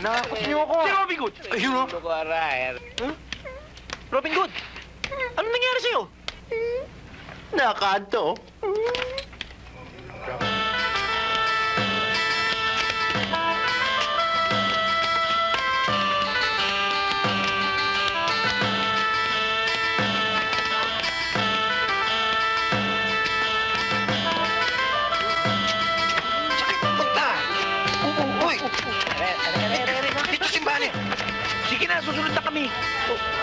Nakakot niyo ako. Si Robin Hood! Ayun o. Huh? Robin Hood! Anong nangyari sa'yo? Nakakanto. Dito simbahan eh! Sige na, susunod na kami.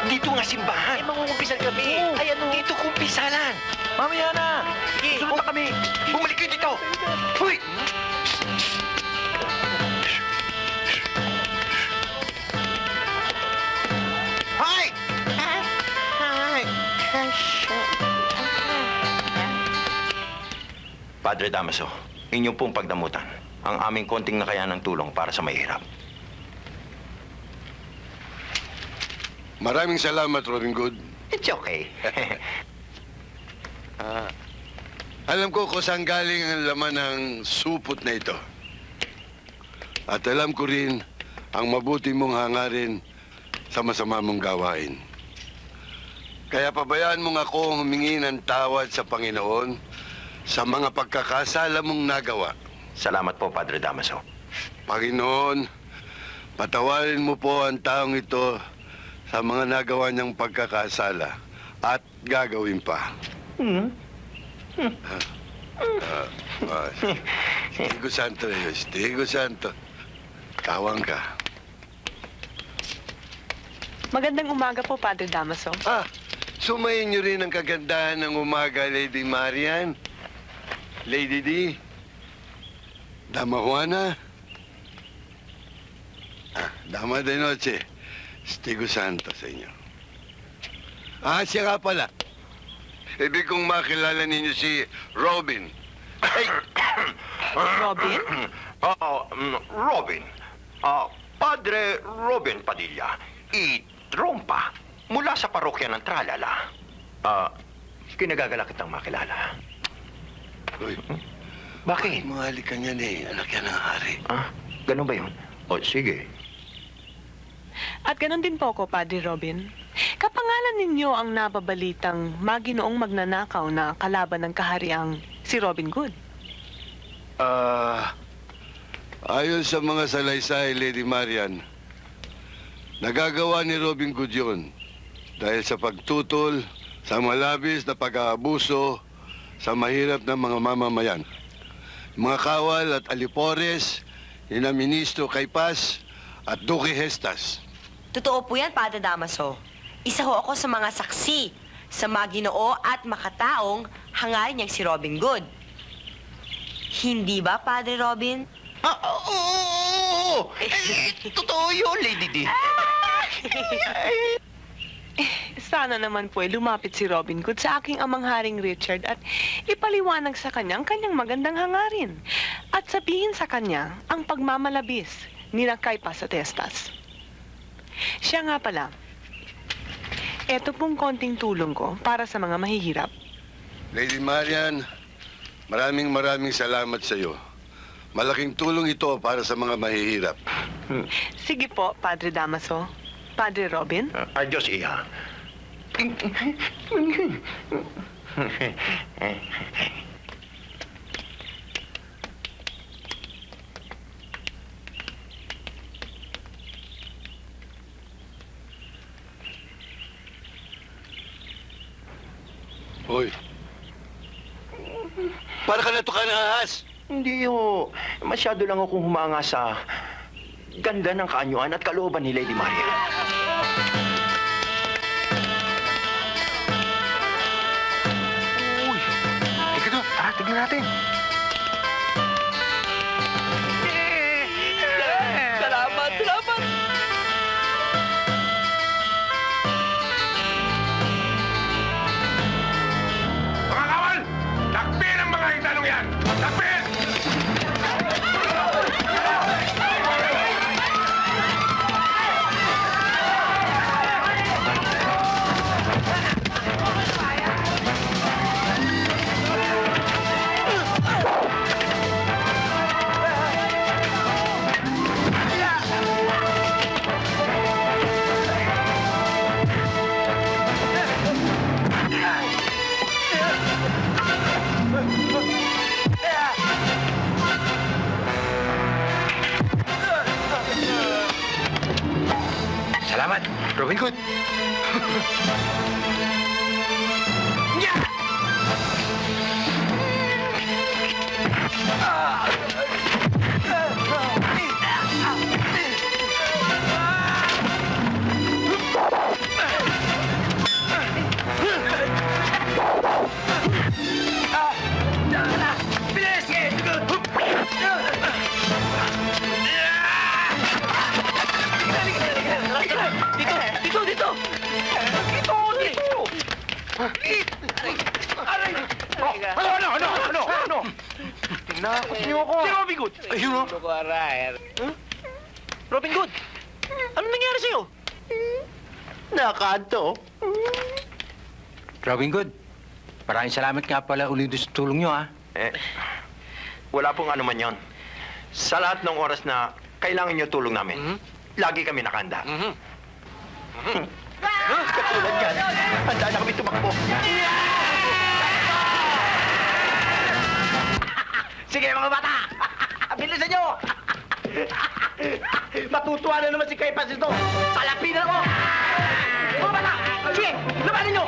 Dito nga simbahan. Mangungumpisan kami. Ay, ano? Dito kumpisalan. Mamaya na. Sige. Susunod na kami. Bumalik kayo dito. Huy! Hi! Padre Damaso, inyong pong pagdamutan ang aming konting nakayanang tulong para sa mahirap. Maraming salamat, Robin Good. It's okay. Alam ko kung saan galing ang laman ng supot na ito. At alam ko rin ang mabuti mong hangarin sa masama mong gawain. Kaya pabayaan mong ako humingi ng tawad sa Panginoon sa mga pagkakasala mong nagawa. Salamat po, Padre Damaso. Panginoon, patawarin mo po ang taong ito sa mga nagawa niyang pagkakasala at gagawin pa. Stigo Santo, Stigo Santo. Tawang ka. Magandang umaga po, Padre Damaso. Sumayin niyo rin ang kagandahan ng umaga, Lady Marian. Lady D. Dama Juana. Dama de Noche. Stigo Santo sa inyo. Siya nga pala. Ibig kong makilala ninyo si Robin. Hey! Robin? Robin. Padre Robin Padilla. Trompa. Mula sa parokya ng Tralala. Kinagagala kitang makilala. Uy, Bakit? mahali ka niyan eh. Anak yan ng hari. Ganun ba yun? O, sige. At ganun din po ako, Padre Robin. Kapangalan ninyo ang nababalitang maginoong magnanakaw na kalaban ng kahariang si Robin Hood. Ayon sa mga salaysay, Lady Marian, nagagawa ni Robin Hood yun dahil sa pagtutol sa malabis na pag-aabuso sa mahirap na mga mamamayan. Mga kawal at alipores ni na Ministro Caypas at Duque Hestas. Totoo po yan, Padre Damaso. Isa ho ako sa mga saksi sa maginoo at makataong hangarin niyang si Robin Hood. Hindi ba, Padre Robin? Oo! Totoo yun, Lady D. Sana naman po lumapit si Robin Hood sa aking amang Haring Richard at ipaliwanag sa kanya ang kanyang magandang hangarin at sabihin sa kanya ang pagmamalabis ni Caypas at Hestas. Siya nga pala, eto pong konting tulong ko para sa mga mahihirap. Lady Marian, maraming salamat sa iyo. Malaking tulong ito para sa mga mahihirap. Sige po, Padre Damaso. Padre Robin? Adios, Iha. Hoy. Para ka natuka ng ahas. Hindi ho. Masyado lang akong humanga sa ganda ng kaanyuan at kalooban ni Lady Maria. Uy! Ika doon. Tara, tignan natin. Salamat, salamat! Mga kawal! Takpin ang mga hitalong yan! Takpin! Robin Hood! Dito! Dito! Aray! Ano? Tinakot niyo ako. Si Robin Hood! Ayun o. Robin Hood! Ano nangyari sa'yo? Nakaanto. Robin Good, maraming salamat nga pala ulit sa tulong nyo, ha? Wala pong ano man yon. Sa lahat ng oras na kailangan niyo tulong namin, lagi kami nakanda. Katulad yan, handa na kami tumakbo. Sige mga bata! Bilisan nyo! Matutuwa na naman si Kaipas ito! Salapin ako! Mga bata! Sige! Labanin nyo!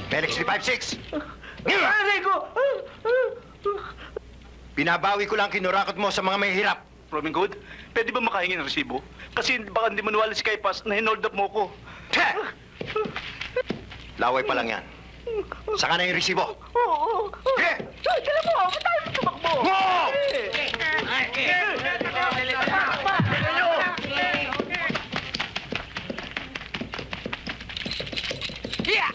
Felix 356, Aray ko! binabawi ko lang kinurakot mo sa mga may hirap. Robin Hood, pwede ba makahingi ng resibo? Kasi baka hindi maniwala si Kaipas na hinold up mo ko. Teh! Laway pa lang yan. Saka na yung resibo. Sige! Kailan mo! Ba't tayo tumakbo? Mo! Yeah!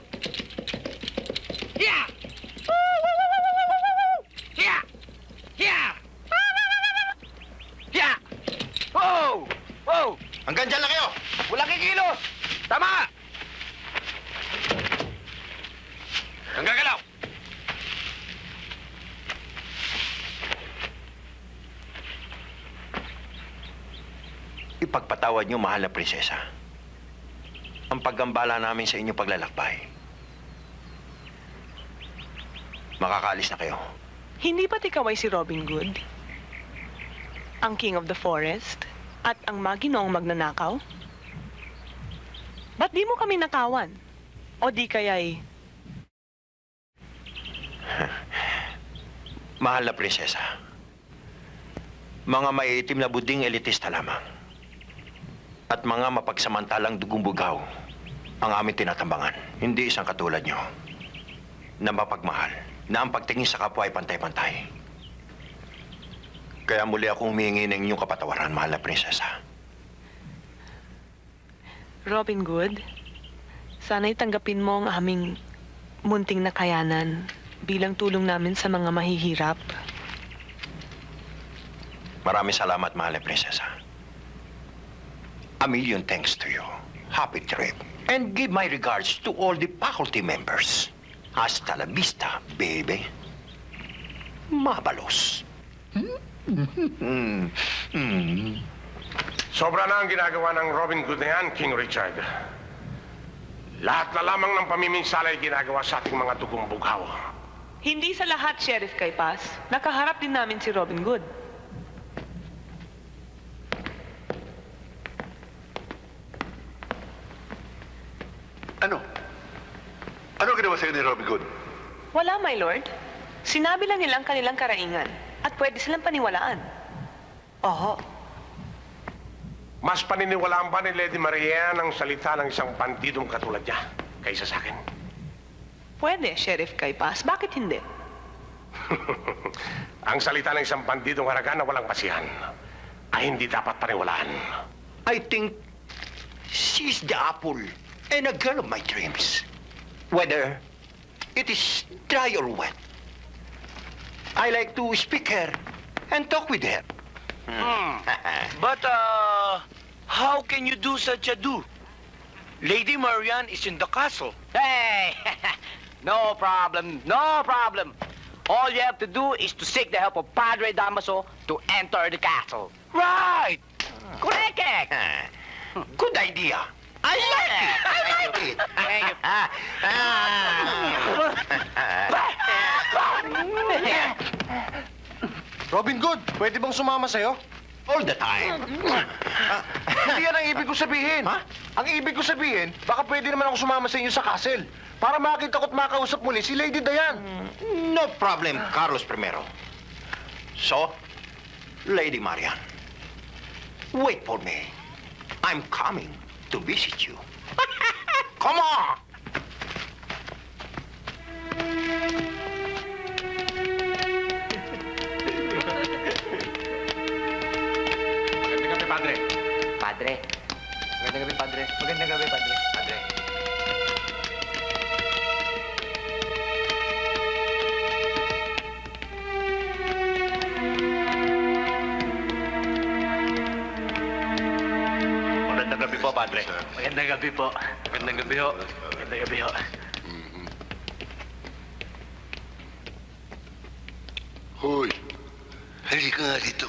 Yeah! Yeah! Yeah! Yeah! Oh! Oh! Hanggang dyan lang kayo! Walang kikilos! Tama! Ang gagalaw! Ipagpatawad niyo, mahal na prinsesa. Ang paggambala namin sa inyong paglalakbay. Makakaalis na kayo. Hindi ba't ikaw ay si Robin Good? Ang King of the Forest? At ang maginoong magnanakaw? Ba't di mo kami nakawan? O di kaya'y Mahal na prinsesa. Mga maiitim na buding elitista lamang. At mga mapagsamantalang dugumbugaw ang aming tinatambangan. Hindi isang katulad nyo na mapagmahal, na ang pagtingin sa kapwa ay pantay-pantay. Kaya muli akong humingi ng inyong kapatawaran, mahal na prinsesa. Robin Good? Sana'y tanggapin mo ang aming munting nakayanan bilang tulong namin sa mga mahihirap. Maraming salamat, mahal na prinsesa. A million thanks to you. Happy trip. And give my regards to all the faculty members. Hasta la vista, baby. Mabalos. Sobra na ang ginagawa ng Robin Hood na yan, King Richard. Lahat na lamang ng pamiminsala ay ginagawa sa ating mga dugong bughaw. Hindi sa lahat, Sheriff Kaipas. Nakaharap din namin si Robin Good. Ano? Ano ginawa sa'yo ni Robin Good? Wala, my lord. Sinabi lang nilang kanilang karaingan at pwede silang paniwalaan. Oo. Mas paniniwalaan ba ni Lady Maria ang salita ng isang bandidong katulad niya kaysa sa akin? Pwede, Sheriff Kaipas. Bakit hindi? Ang salita ng isang bandidong haragan na walang basihan ay hindi dapat paniwalaan. I think she's the apple and a girl of my dreams. Whether it is dry or wet, I like to speak her and talk with her. But, how can you do such a do? Lady Marian is in the castle. Hey! No problem, no problem. All you have to do is to seek the help of Padre Damaso to enter the castle. Right! Correct! Good idea. I like it. I like it. Thank you. Robin Good, pwede bang sumama sa'yo? All the time. Hindi yan ang ibig ko sabihin. Ha? Ang ibig ko sabihin, baka pwede naman ako sumama sa inyo sa castle. Para makita ko't makausap muli si Lady Diane. No problem, Carlos Primero. So, Lady Marian, wait for me. I'm coming to visit you. Come on! Magandang gabi, Padre. Padre. Magandang gabi, Padre. Magandang gabi, Padre. Padre. Magandang gabi po, Padre. Magandang gabi po. Magandang gabi ho. Magandang gabi ho. Hoy, halika nga dito.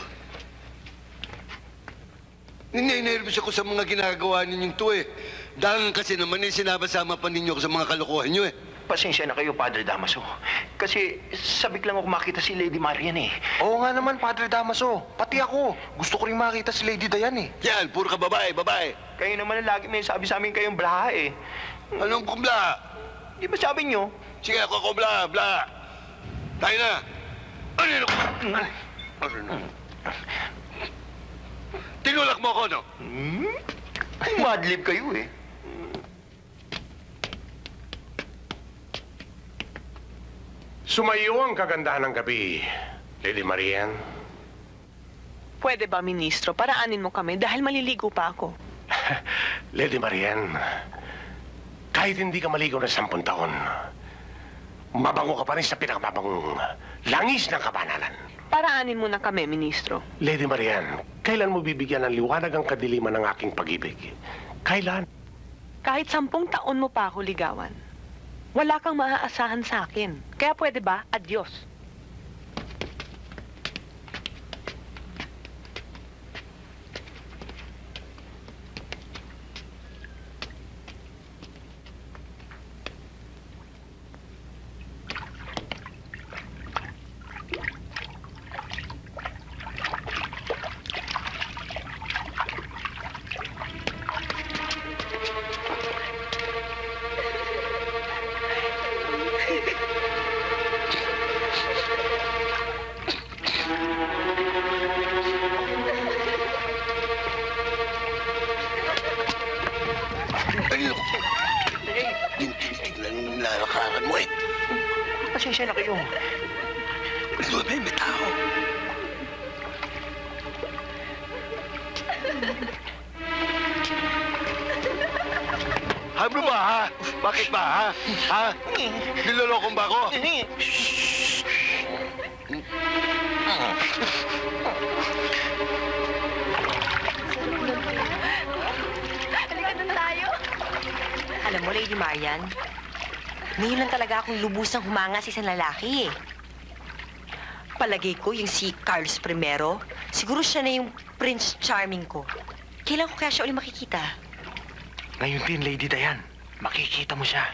Ninenervous ako sa mga ginagawa ninyong to eh. Dahil kasi naman eh, sinabasama pa ninyo ako sa mga kalokohan nyo eh. Pasensya na kayo, Padre Damaso. Kasi sabik lang ako makita si Lady Marian eh. Oo nga naman, Padre Damaso. Pati ako. Gusto ko rin makita si Lady Diane eh. Yan, puro ka babae, babae. Kayo naman ang lagi may sabi sa amin kayong blaha eh. Anong kumbla? Di ba sabi nyo? Sige, ako kumbla, bla. Tayo na. Ano yun? Ano na? Tinulak mo ako, no? Madlib kayo eh. Sumayo ang kagandahan ng gabi, Lady Marian. Pwede ba, Ministro? Paraanin mo kami dahil maliligo pa ako. Lady Marian, kahit hindi ka maligaw ng 10 taon, mabango ka pa rin sa pinakamabangong langis ng kabanalan. Paraanin mo na kami, Ministro. Lady Marian, kailan mo bibigyan ng liwanag ang kadiliman ng aking pag-ibig? Kailan? Kahit 10 taon mo pa ako ligawan, wala kang maaasahan sa akin. Kaya pwede ba, adios. Ano? Tingnan mo yung lalakaran mo eh. Pasensya na kayo. Lume, may tao. Ano ba, ha? Bakit ba, ha? Ha? Nilolokong ba ako? Alam mo, Lady Marian, ngayon lang talaga akong lubusang humanga sa isang lalaki eh. Palagay ko yung si Carlos Primero, siguro siya na yung Prince Charming ko. Kailan ko kaya siya ulit makikita? Ngayon din, Lady Diane. Makikita mo siya.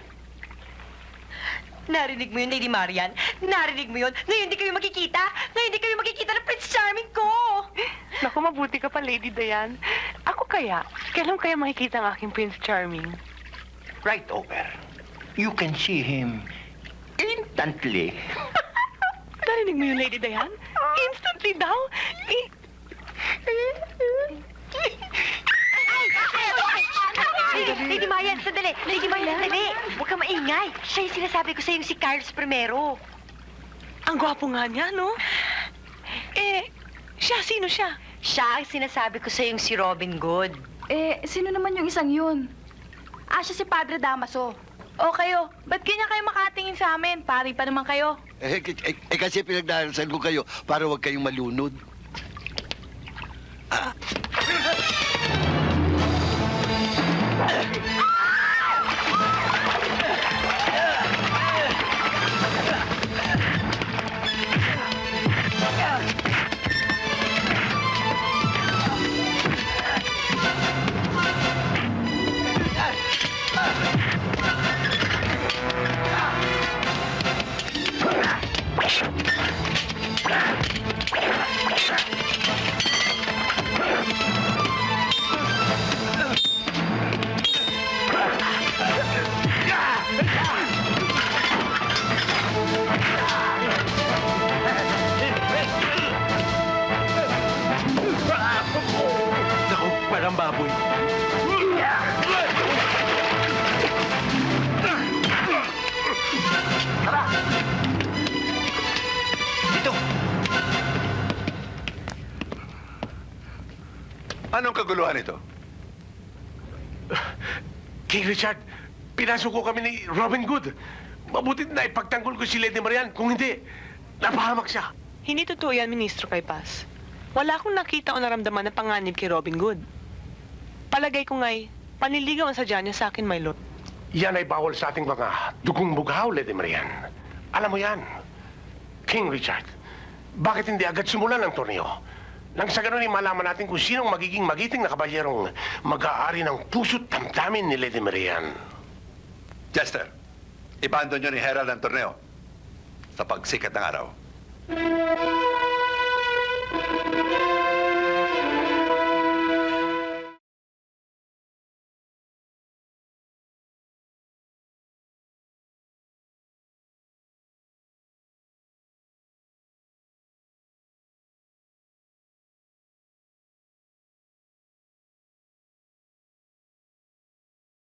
Narinig mo yun, Lady Marian? Narinig mo yun? Ngayon di kayo makikita? Ngayon di kayo makikita ng Prince Charming ko! Naku, mabuti ka pa, Lady Diane. Ako kaya, kailan kaya makikita ang aking Prince Charming? Right over. You can see him instantly. Narinig mo yun, Lady Diane? Instantly daw? Lady Marian, sandali! Lady Marian, sandali! Huwag ka maingay! Siya yung sinasabi ko sa'yo, si Carlos Primero. Ang gwapo nga niya, no? Siya, sino siya? Siya ang sinasabi ko sa'yo, si Robin Good. Sino naman yung isang yun? Siya si Padre Damaso. O kayo, ba't ganyan kayo makatingin sa amin? Pari pa naman kayo. Kasi pinagdarasal ko kayo para huwag kayong malunod. Ah! Anong kaguluhan ito? King Richard, pinasuko kami ni Robin Good. Mabutit na ipagtanggol ko si Lady Marian. Kung hindi, napahamak siya. Hindi totoo yan, Ministro Kaypas. Wala akong nakita o naramdaman na panganib kay Robin Good. Palagay ko nga'y panliligaw ang sadya niya sa akin, my lord. Yan ay bawal sa ating mga dugong bughaw, Lady Marian. Alam mo yan, King Richard. Bakit hindi agad simulan ang torneo? Nang sa ganun ay malaman natin kung sinong magiging magiting na kabalyerong mag-aari ng puso't damdamin ni Lady Marian. Jester, ibandon nyo ni Herald ang torneo sa pagsikat ng araw.